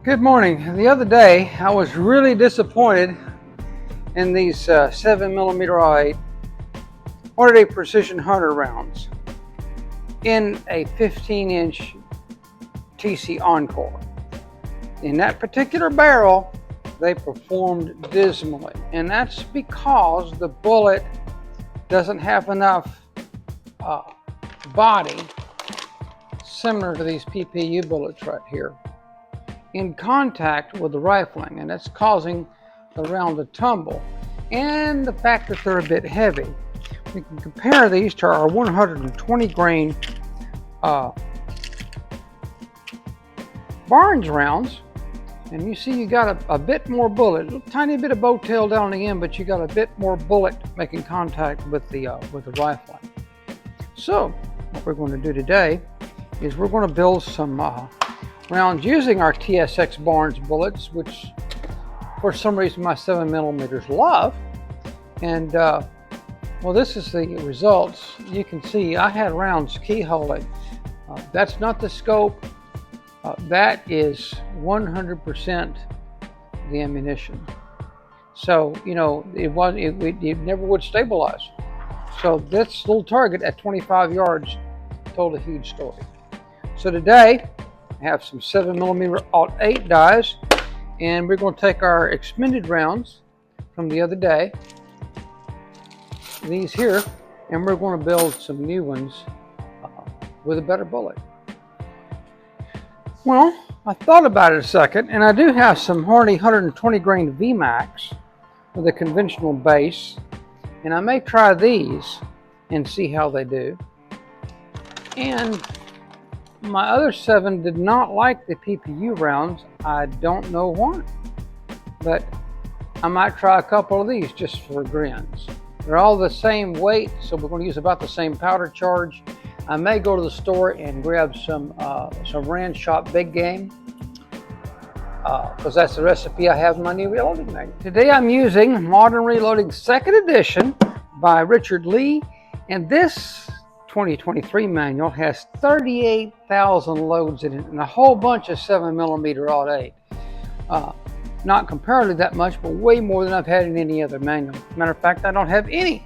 Good morning. The other day I was really disappointed in these 7mm .08 Hornady Precision Hunter rounds in a 15-inch TC Encore. In that particular barrel, they performed dismally, and that's because the bullet doesn't have enough body, similar to these PPU bullets right here, in contact with the rifling, and that's causing the round to tumble, and the fact that they're a bit heavy. We can compare these to our 120 grain Barnes rounds, and you see you got a bit more bullet, a tiny bit of bow tail down the end, but you got a bit more bullet making contact with the rifling. So what we're going to do today is we're going to build some rounds using our TSX Barnes bullets, which for some reason my 7mm love. And well, this is the results. You can see I had rounds keyholing. That's not the scope. That is 100% the ammunition. So, you know, it never would stabilize. So this little target at 25 yards told a huge story. So today I have some 7mm .08 dies, and we're going to take our expended rounds from the other day, these here, and we're going to build some new ones with a better bullet. Well, I thought about it a second, and I do have some Hornady 120 grain VMAX with a conventional base, and I may try these and see how they do. And my other 7 did not like the PPU rounds. I don't know why, but I might try a couple of these just for grins. They're all the same weight, so we're going to use about the same powder charge. I may go to the store and grab some Rand Shop Big Game, because that's the recipe I have in my new reloading manual. Today I'm using Modern Reloading 2nd edition by Richard Lee, and this 2023 manual has 38,000 loads in it and a whole bunch of 7mm .08. Not comparatively that much, but way more than I've had in any other manual. Matter of fact, I don't have any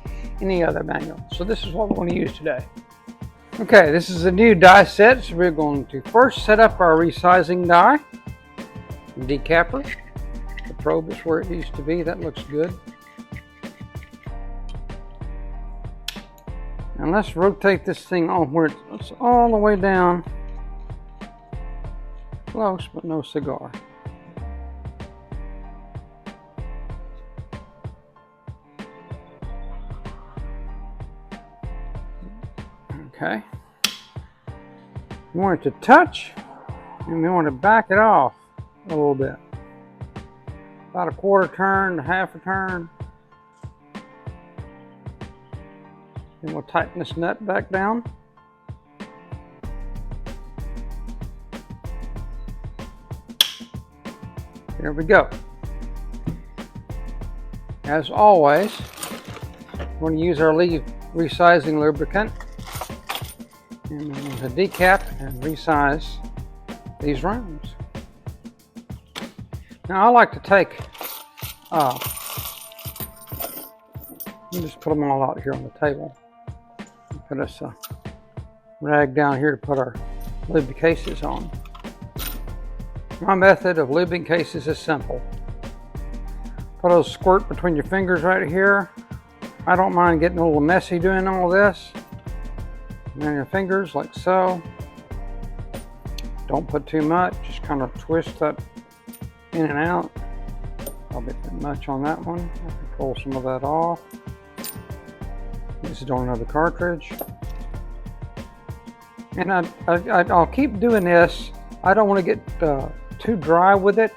other manual. So this is what we're going to use today. Okay, this is a new die set, so we're going to first set up our resizing die. Decapper. The probe is where it needs to be. That looks good. And let's rotate this thing on where it's all the way down. Close, but no cigar. Okay. We want it to touch, and we want to back it off a little bit. About a quarter turn to half a turn. And we'll tighten this nut back down. There we go. As always, we're going to use our Lee resizing lubricant, and we're going to decap and resize these rounds. Now I like to take, let me just put them all out here on the table. Put us a rag down here to put our lube cases on. My method of lubing cases is simple. Put a squirt between your fingers right here. I don't mind getting a little messy doing all this. And then your fingers like so. Don't put too much, just kind of twist that in and out. I'll get that much on that one. I can pull some of that off. This is on another cartridge. And I'll keep doing this. I don't want to get too dry with it,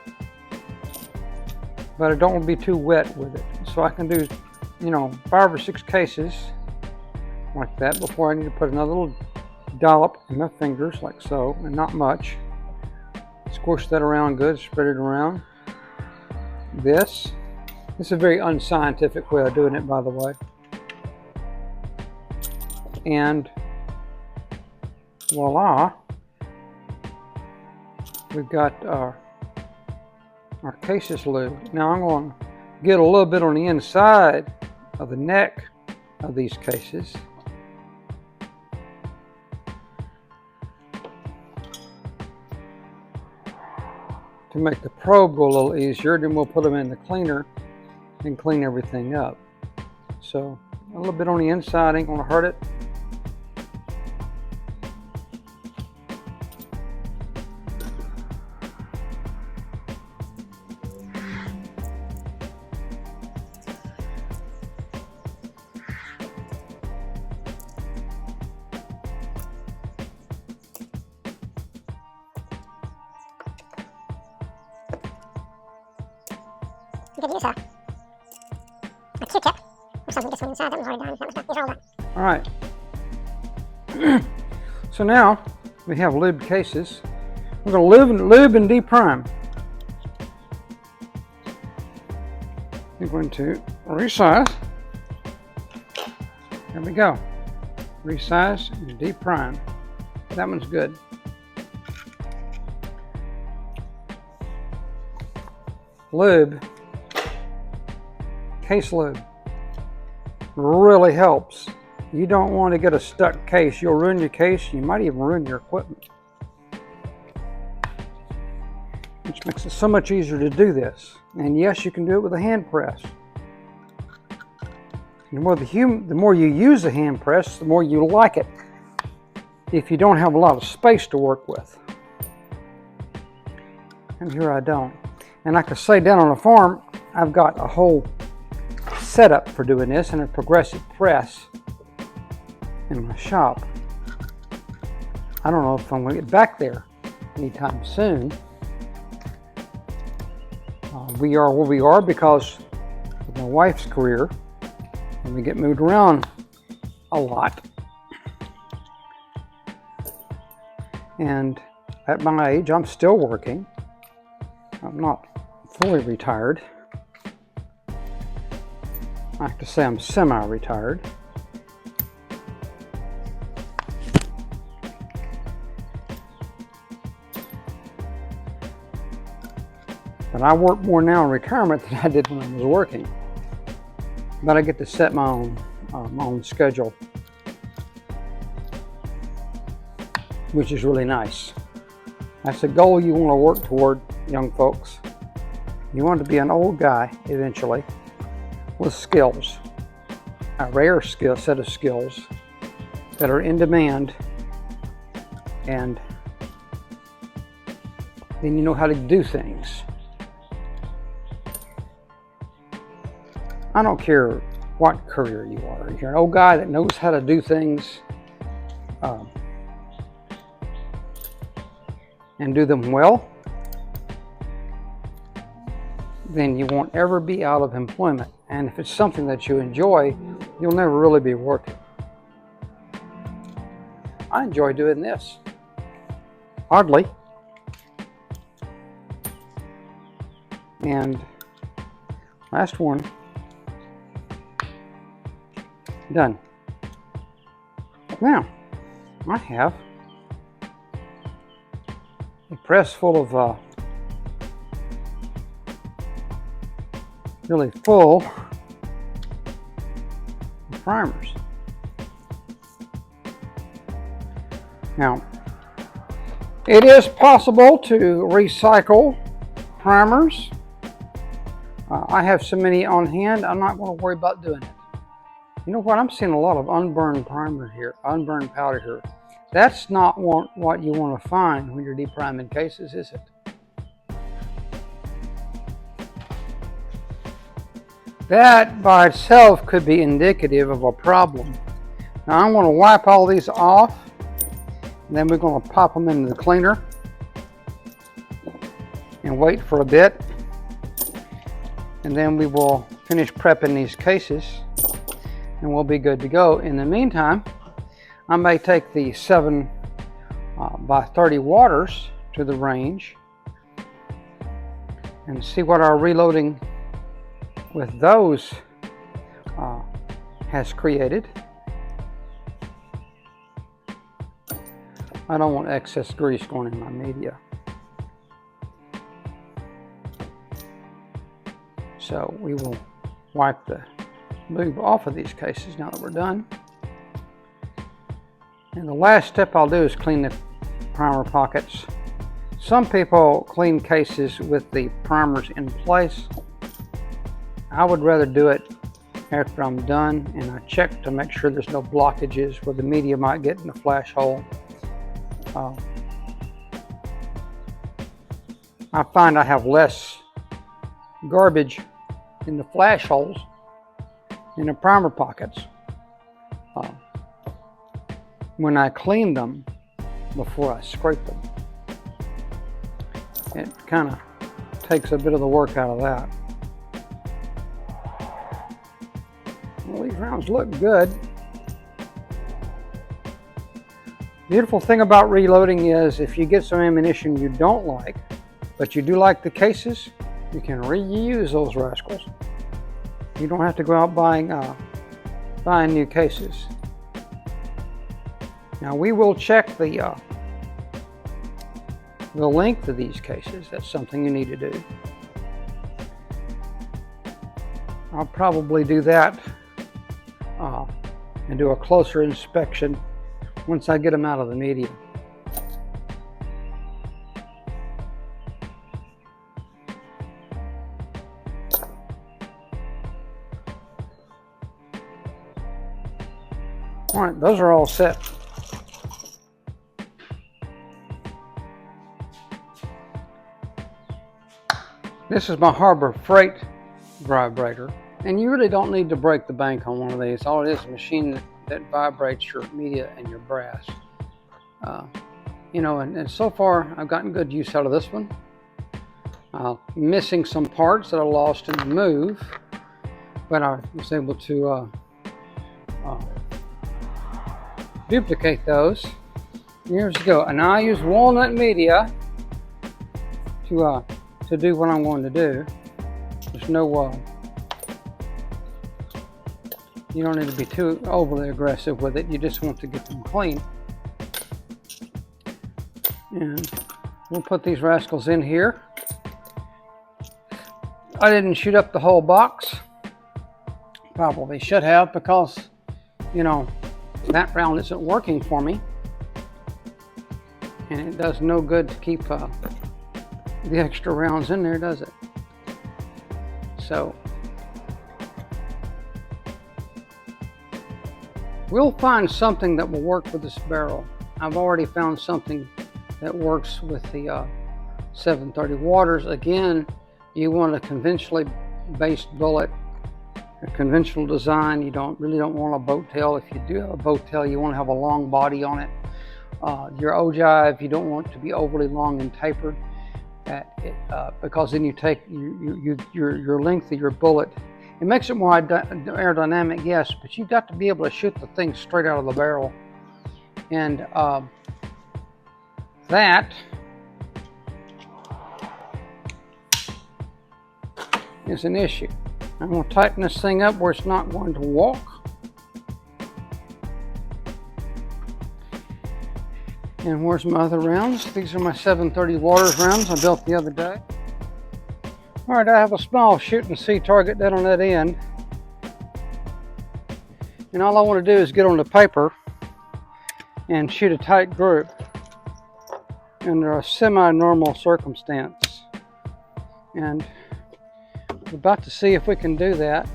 but I don't want to be too wet with it. So I can do, you know, 5 or 6 cases like that before I need to put another little dollop in my fingers like so, and not much. Squish that around good, spread it around. This is a very unscientific way of doing it, by the way. And voila, we've got our our cases lube. Now I'm going to get a little bit on the inside of the neck of these cases. To make the probe go a little easier, then we'll put them in the cleaner and clean everything up. So a little bit on the inside ain't going to hurt it. You could use a Q-tip or something just went inside. That was already done. That was done. These are all done. All right. So now we have lube cases. We're going to lube and deprime. We're going to resize. There we go. Resize and deprime. That one's good. Lube, case lube, really helps. You don't want to get a stuck case. You'll ruin your case. You might even ruin your equipment. Which makes it so much easier to do this. And yes, you can do it with a hand press. The more you use a hand press, the more you like it. If you don't have a lot of space to work with. And here I don't. And like I say, down on the farm, I've got a whole setup for doing this and a progressive press in my shop. I don't know if I'm going to get back there anytime soon. We are where we are because of my wife's career, and we get moved around a lot. And at my age, I'm still working. I'm not fully retired. I have to say I'm semi-retired. But I work more now in retirement than I did when I was working. But I get to set my own schedule, which is really nice. That's a goal you want to work toward, young folks. You want to be an old guy eventually with skills, a rare set of skills that are in demand, and then you know how to do things. I don't care what career you are. If you're an old guy that knows how to do things and do them well, then you won't ever be out of employment. And if it's something that you enjoy, you'll never really be working. I enjoy doing this. Oddly. And last one. Done. Now, I have a press full of really full primers. Now, it is possible to recycle primers. I have so many on hand, I'm not going to worry about doing it. You know what? I'm seeing a lot of unburned primer here, unburned powder here. That's not what you want to find when you're depriming cases, is it? That by itself could be indicative of a problem. Now I'm going to wipe all these off, and then we're going to pop them into the cleaner and wait for a bit. And then we will finish prepping these cases and we'll be good to go. In the meantime, I may take the 7 by 30 waters to the range and see what our reloading with those has created. I don't want excess grease going in my media. So we will wipe the lube off of these cases now that we're done. And the last step I'll do is clean the primer pockets. Some people clean cases with the primers in place. I would rather do it after I'm done, and I check to make sure there's no blockages where the media might get in the flash hole. I find I have less garbage in the flash holes in the primer pockets when I clean them before I scrape them. It kind of takes a bit of the work out of that. Well, these rounds look good. Beautiful thing about reloading is if you get some ammunition you don't like, but you do like the cases, you can reuse those rascals. You don't have to go out buying new cases. Now we will check the length of these cases. That's something you need to do. I'll probably do that and do a closer inspection once I get them out of the media. All right, those are all set. This is my Harbor Freight vibrator, and you really don't need to break the bank on one of these. All it is a machine that vibrates your media and your brass. You know, and so far I've gotten good use out of this one. Missing some parts that I lost in the move, but I was able to duplicate those years ago. And I use walnut media to do what I'm going to do. There's no you don't need to be too overly aggressive with it. You just want to get them clean. And we'll put these rascals in here. I didn't shoot up the whole box. Probably should have, because, you know, that round isn't working for me. And it does no good to keep the extra rounds in there, does it? So we'll find something that will work with this barrel. I've already found something that works with the 730 Waters. Again, you want a conventionally based bullet, a conventional design. You really don't want a boat tail. If you do have a boat tail, you want to have a long body on it. Your ogive, you don't want it to be overly long and tapered, because then you take your length of your bullet. It makes it more aerodynamic, yes, but you've got to be able to shoot the thing straight out of the barrel. And that is an issue. I'm going to tighten this thing up where it's not going to walk. And where's my other rounds? These are my 730 Waters rounds I built the other day. All right, I have a small shoot and see target down on that end. And all I want to do is get on the paper and shoot a tight group under a semi-normal circumstance. And we're about to see if we can do that.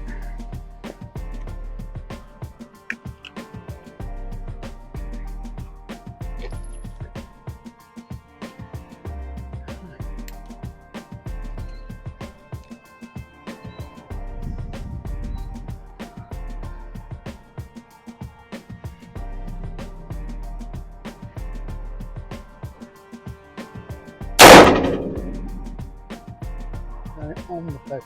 On the paper.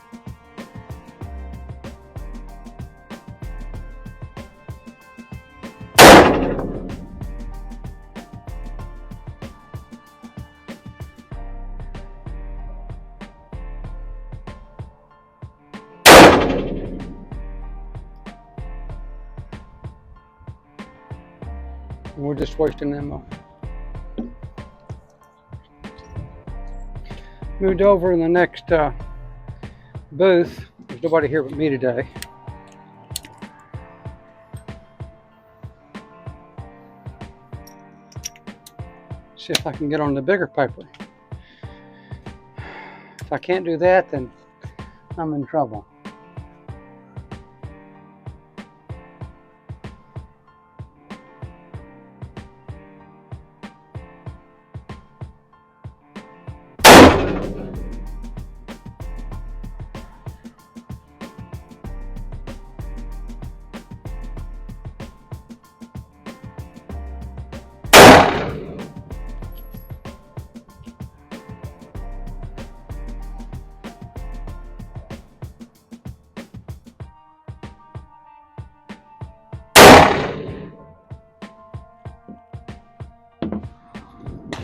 We're just wasting ammo. Moved over in the next booth. nobody here but me today. See if I can get on the bigger paper. If I can't do that, then I'm in trouble.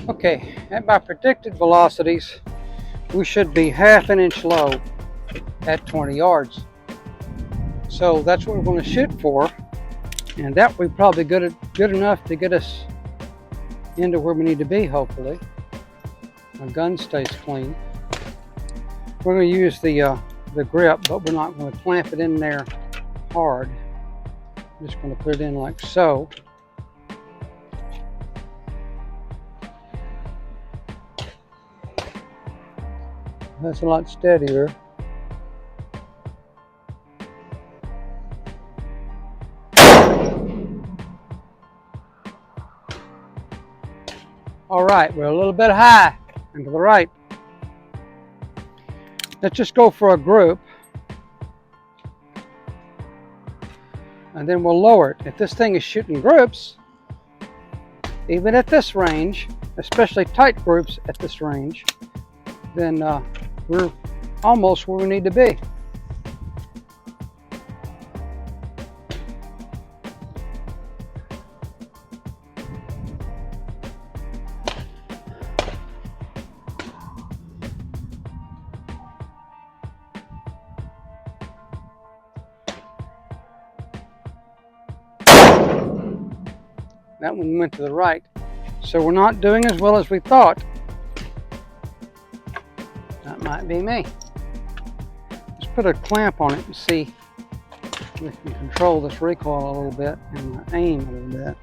Okay, at my predicted velocities, we should be half an inch low at 20 yards. So that's what we're going to shoot for, and that will be probably good enough to get us into where we need to be, hopefully. My gun stays clean. We're going to use the grip, but we're not going to clamp it in there hard. I'm just going to put it in like so. That's a lot steadier. All right, we're a little bit high and to the right. Let's just go for a group. And then we'll lower it. If this thing is shooting groups, even at this range, especially tight groups at this range, then we're almost where we need to be. That one went to the right. So we're not doing as well as we thought. That might be me. Let's put a clamp on it and see if we can control this recoil a little bit and my aim a little bit.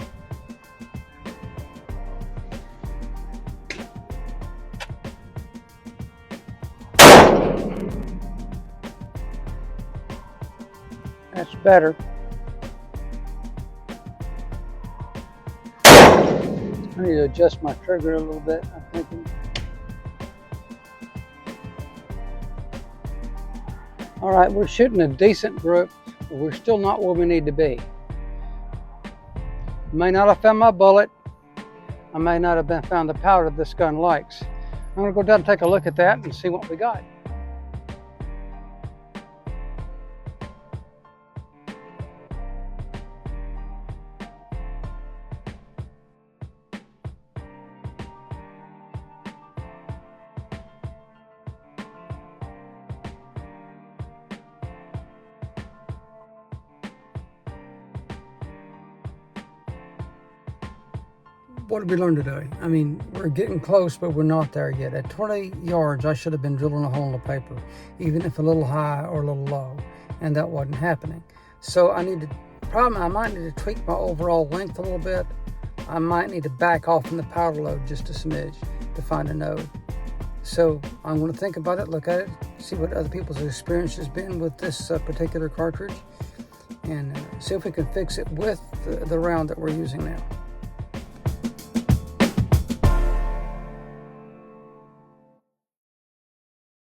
That's better. I need to adjust my trigger a little bit, I'm thinking. All right, we're shooting a decent group, but we're still not where we need to be. I may not have found my bullet. I may not have found the powder this gun likes. I'm gonna go down and take a look at that and see what we got. What did we learn today? I mean, we're getting close, but we're not there yet. At 20 yards, I should have been drilling a hole in the paper, even if a little high or a little low, and that wasn't happening. So I might need to tweak my overall length a little bit. I might need to back off in the powder load just a smidge to find a node. So I'm going to think about it, look at it, see what other people's experience has been with this particular cartridge, and see if we can fix it with the round that we're using now.